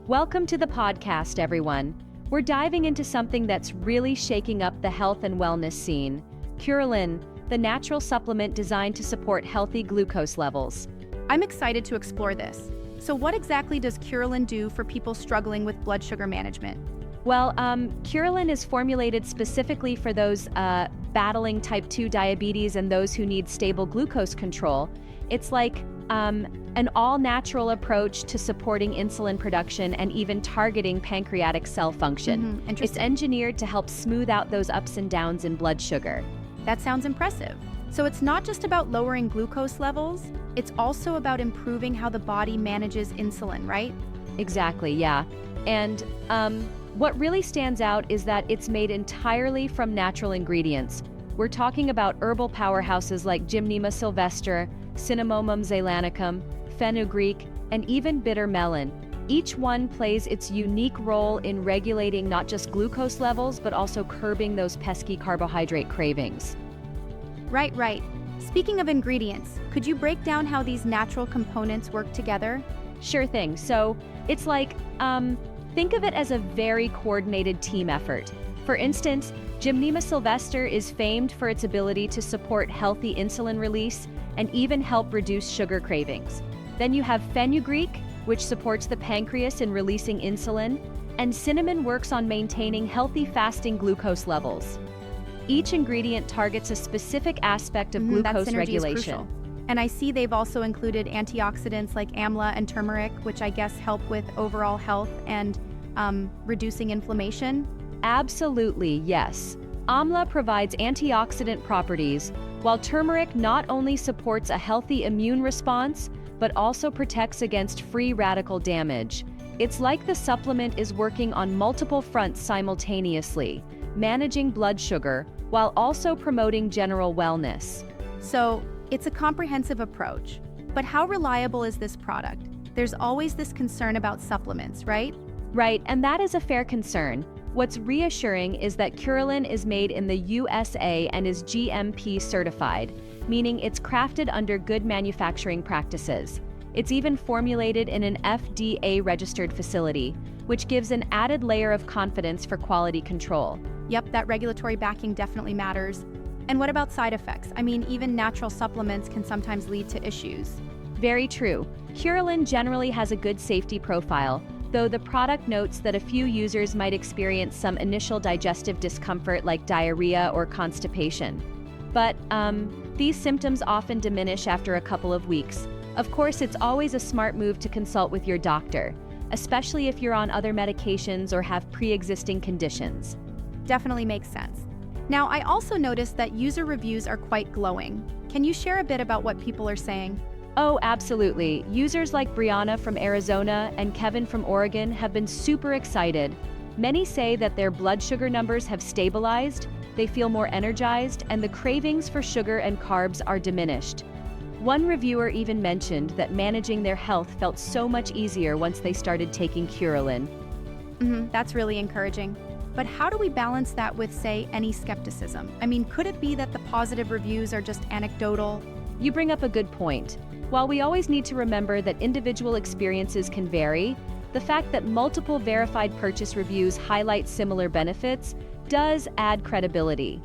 Welcome to the podcast, everyone. We're diving into something that's really shaking up the health and wellness scene. Curalin, the natural supplement designed to support healthy glucose levels. I'm excited to explore this. So what exactly does Curalin do for people struggling with blood sugar management? Well, Curalin is formulated specifically for those battling type 2 diabetes and those who need stable glucose control. It's like an all-natural approach to supporting insulin production and even targeting pancreatic cell function. It's engineered to help smooth out those ups and downs in blood sugar. That sounds impressive. So it's not just about lowering glucose levels, it's also about improving how the body manages insulin, right? Exactly, yeah. And what really stands out is that it's made entirely from natural ingredients. We're talking about herbal powerhouses like Gymnema sylvestre, Cinnamomum zeylanicum, fenugreek, and even bitter melon. Each one plays its unique role in regulating not just glucose levels, but also curbing those pesky carbohydrate cravings. Right. Speaking of ingredients, could you break down how these natural components work together? Sure thing. So it's like, think of it as a very coordinated team effort. For instance, Gymnema sylvestre is famed for its ability to support healthy insulin release and even help reduce sugar cravings. Then you have fenugreek, which supports the pancreas in releasing insulin, and cinnamon works on maintaining healthy fasting glucose levels. Each ingredient targets a specific aspect of glucose that synergy regulation. is crucial. And I see they've also included antioxidants like amla and turmeric, which I guess help with overall health and reducing inflammation. Absolutely, yes. Amla provides antioxidant properties, while turmeric not only supports a healthy immune response, but also protects against free radical damage. It's like the supplement is working on multiple fronts simultaneously, managing blood sugar while also promoting general wellness. So, it's a comprehensive approach. But how reliable is this product? There's always this concern about supplements, right? Right, and that is a fair concern. What's reassuring is that Curalin is made in the USA and is GMP certified, meaning it's crafted under good manufacturing practices. It's even formulated in an FDA-registered facility, which gives an added layer of confidence for quality control. Yep, that regulatory backing definitely matters. And what about side effects? I mean, even natural supplements can sometimes lead to issues. Very true. Curalin generally has a good safety profile, though the product notes that a few users might experience some initial digestive discomfort like diarrhea or constipation. But these symptoms often diminish after a couple of weeks. Of course, it's always a smart move to consult with your doctor, especially if you're on other medications or have pre-existing conditions. Definitely makes sense. Now, I also noticed that user reviews are quite glowing. Can you share a bit about what people are saying? Oh, absolutely. Users like Brianna from Arizona and Kevin from Oregon have been super excited. Many say that their blood sugar numbers have stabilized, they feel more energized, and the cravings for sugar and carbs are diminished. One reviewer even mentioned that managing their health felt so much easier once they started taking Curalin. That's really encouraging. But how do we balance that with, say, any skepticism? I mean, could it be that the positive reviews are just anecdotal? You bring up a good point. While we always need to remember that individual experiences can vary, the fact that multiple verified purchase reviews highlight similar benefits does add credibility.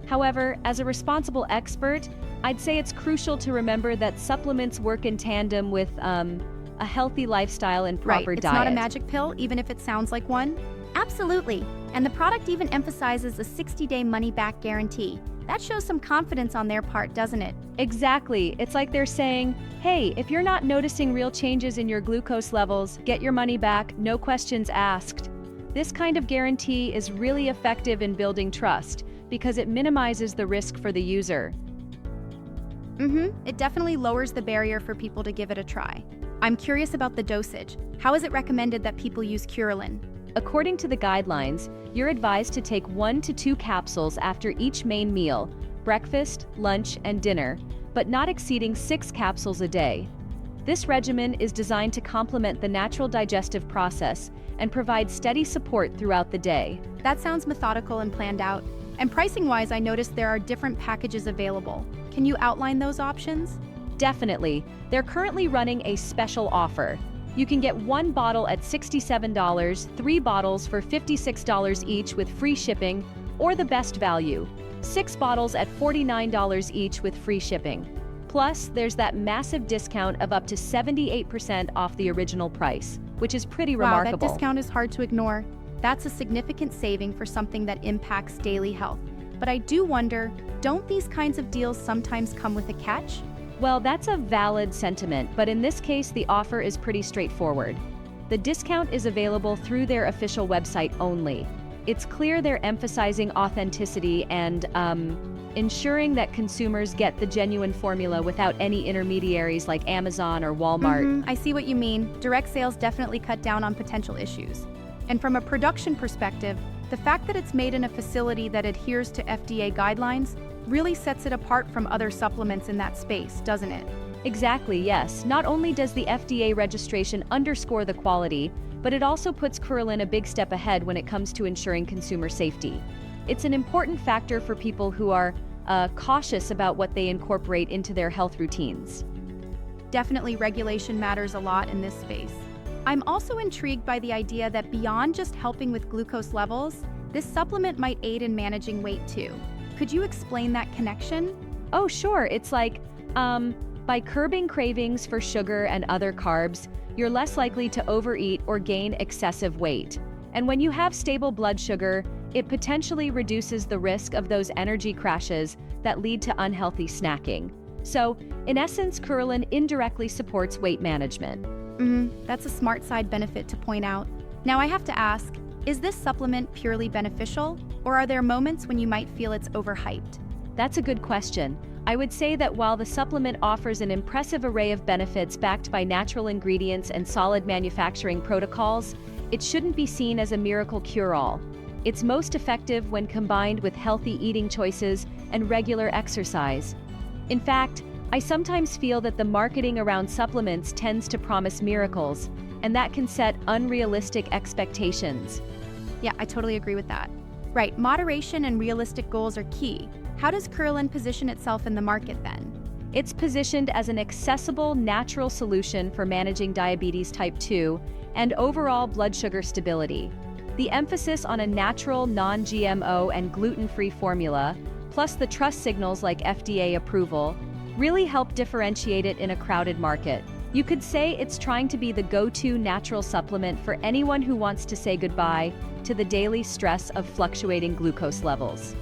However, as a responsible expert, I'd say it's crucial to remember that supplements work in tandem with a healthy lifestyle and proper It's diet. not a magic pill, even if it sounds like one? Absolutely. And the product even emphasizes a 60-day money-back guarantee. That shows some confidence on their part, doesn't it? Exactly. It's like they're saying, hey, if you're not noticing real changes in your glucose levels, get your money back, no questions asked. This kind of guarantee is really effective in building trust because it minimizes the risk for the user. It definitely lowers the barrier for people to give it a try. I'm curious about the dosage. How is it recommended that people use Curalin? According to the guidelines, you're advised to take 1 to 2 capsules after each main meal, breakfast, lunch, and dinner, but not exceeding 6 capsules a day. This regimen is designed to complement the natural digestive process and provide steady support throughout the day. That sounds methodical and planned out. And pricing-wise, I noticed there are different packages available. Can you outline those options? Definitely. They're currently running a special offer. You can get one bottle at $67, 3 bottles for $56 each with free shipping, or the best value, 6 bottles at $49 each with free shipping. Plus, there's that massive discount of up to 78% off the original price, which is pretty remarkable. Wow, that discount is hard to ignore. That's a significant saving for something that impacts daily health. But I do wonder, don't these kinds of deals sometimes come with a catch? Well, that's a valid sentiment, but in this case, the offer is pretty straightforward. The discount is available through their official website only. It's clear they're emphasizing authenticity and, ensuring that consumers get the genuine formula without any intermediaries like Amazon or Walmart. I see what you mean. Direct sales definitely cut down on potential issues. And from a production perspective, the fact that it's made in a facility that adheres to FDA guidelines really sets it apart from other supplements in that space, doesn't it? Exactly, yes. Not only does the FDA registration underscore the quality, but it also puts Curalin a big step ahead when it comes to ensuring consumer safety. It's an important factor for people who are cautious about what they incorporate into their health routines. Definitely, regulation matters a lot in this space. I'm also intrigued by the idea that beyond just helping with glucose levels, this supplement might aid in managing weight too. Could you explain that connection? Oh, sure. It's like, by curbing cravings for sugar and other carbs, you're less likely to overeat or gain excessive weight. And when you have stable blood sugar, it potentially reduces the risk of those energy crashes that lead to unhealthy snacking. So, in essence, Curalin indirectly supports weight management. That's a smart side benefit to point out. Now I have to ask, is this supplement purely beneficial, or are there moments when you might feel it's overhyped? That's a good question. I would say that while the supplement offers an impressive array of benefits backed by natural ingredients and solid manufacturing protocols, it shouldn't be seen as a miracle cure-all. It's most effective when combined with healthy eating choices and regular exercise. In fact, I sometimes feel that the marketing around supplements tends to promise miracles, and that can set unrealistic expectations. Yeah, I totally agree with that. Right, moderation and realistic goals are key. How does Curalin position itself in the market then? It's positioned as an accessible, natural solution for managing diabetes type 2 and overall blood sugar stability. The emphasis on a natural, non-GMO and gluten-free formula, plus the trust signals like FDA approval, really help differentiate it in a crowded market. You could say it's trying to be the go-to natural supplement for anyone who wants to say goodbye to the daily stress of fluctuating glucose levels.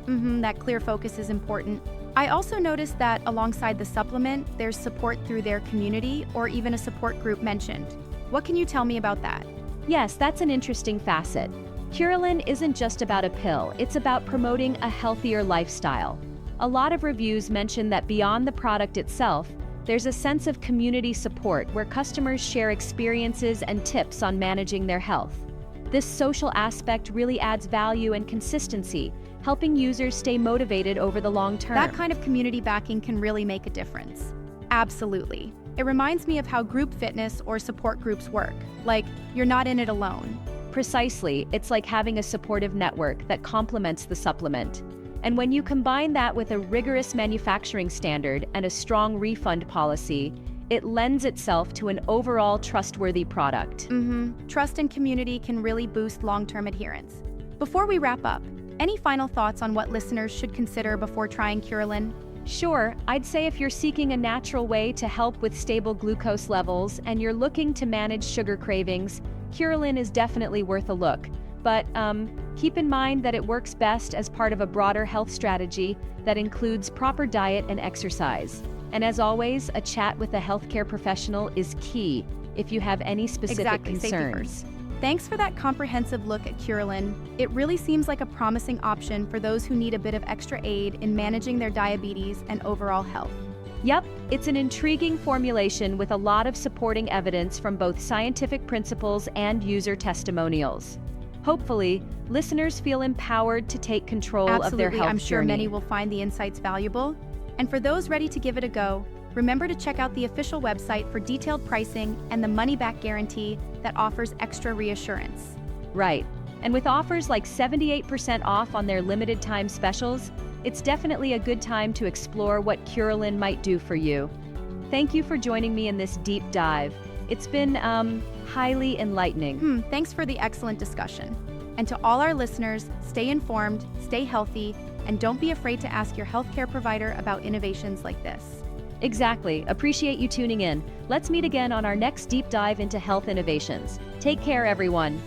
That clear focus is important. I also noticed that alongside the supplement, there's support through their community or even a support group mentioned. What can you tell me about that? Yes, that's an interesting facet. Curalin isn't just about a pill, it's about promoting a healthier lifestyle. A lot of reviews mention that beyond the product itself, there's a sense of community support where customers share experiences and tips on managing their health. This social aspect really adds value and consistency, helping users stay motivated over the long term. That kind of community backing can really make a difference. Absolutely. It reminds me of how group fitness or support groups work. Like, you're not in it alone. Precisely, it's like having a supportive network that complements the supplement. And when you combine that with a rigorous manufacturing standard and a strong refund policy, it lends itself to an overall trustworthy product. Trust and community can really boost long-term adherence. Before we wrap up, any final thoughts on what listeners should consider before trying Curalin? Sure, I'd say if you're seeking a natural way to help with stable glucose levels and you're looking to manage sugar cravings, Curalin is definitely worth a look. But keep in mind that it works best as part of a broader health strategy that includes proper diet and exercise. And as always, a chat with a healthcare professional is key if you have any specific concerns. Thanks for that comprehensive look at Curalin. It really seems like a promising option for those who need a bit of extra aid in managing their diabetes and overall health. Yep, it's an intriguing formulation with a lot of supporting evidence from both scientific principles and user testimonials. Hopefully, listeners feel empowered to take control of their health journey. I'm sure many will find the insights valuable. And for those ready to give it a go, remember to check out the official website for detailed pricing and the money-back guarantee that offers extra reassurance. Right. And with offers like 78% off on their limited time specials, it's definitely a good time to explore what Curalin might do for you. Thank you for joining me in this deep dive. It's been, highly enlightening. Thanks for the excellent discussion. And to all our listeners, stay informed, stay healthy, and don't be afraid to ask your healthcare provider about innovations like this. Exactly. Appreciate you tuning in. Let's meet again on our next deep dive into health innovations. Take care, everyone.